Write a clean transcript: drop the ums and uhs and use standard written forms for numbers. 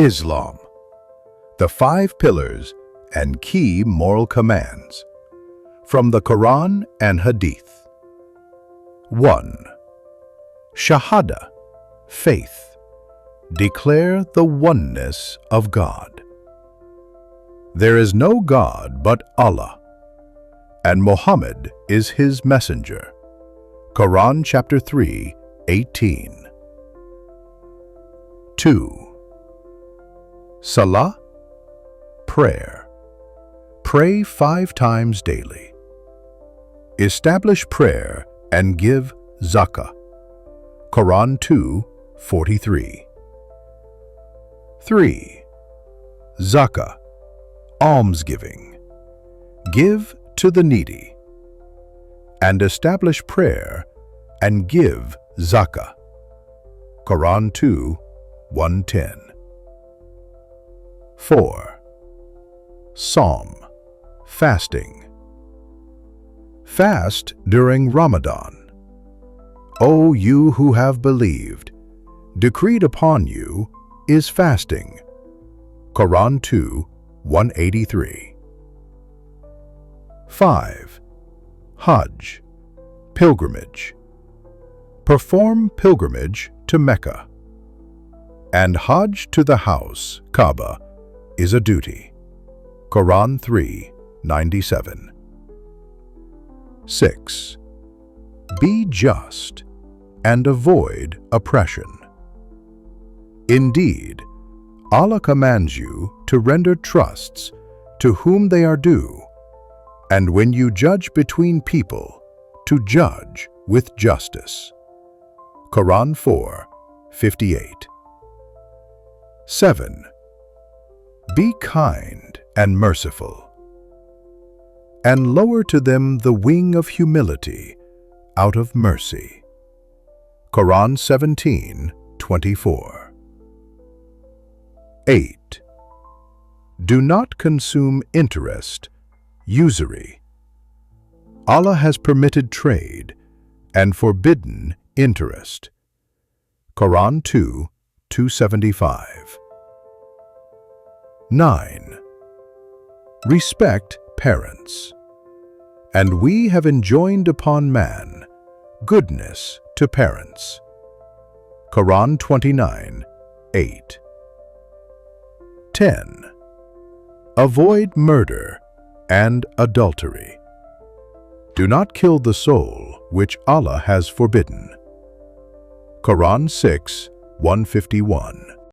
Islam, the 5 pillars and key moral commands. From the Quran and Hadith. 1. Shahada, faith. Declare the oneness of God. There is no God but Allah, and Muhammad is His messenger. Quran chapter 3, 18. 2. Salah, prayer. Pray 5 times daily. Establish prayer and give zakah. Quran 2:43. 3. Zakah, almsgiving. Give to the needy. And establish prayer and give zakah. Quran 2:110. 4. Psalm, fasting. Fast during Ramadan. O you who have believed, decreed upon you is fasting. Quran 2:183. 5. Hajj, pilgrimage. Perform pilgrimage to Mecca. And Hajj to the house, Kaaba, is a duty. Quran 3:97. 6. Be just and avoid oppression. Indeed, Allah commands you to render trusts to whom they are due, and when you judge between people, to judge with justice. Quran 4:58. 7. Be kind and merciful, and lower to them the wing of humility out of mercy. Quran 17:24. 8. Do not consume interest, usury. Allah has permitted trade and forbidden interest. Quran 2:275. 9. Respect parents. And we have enjoined upon man goodness to parents. Quran 29:8. 10. Avoid murder and adultery. Do not kill the soul which Allah has forbidden. Quran 6:151.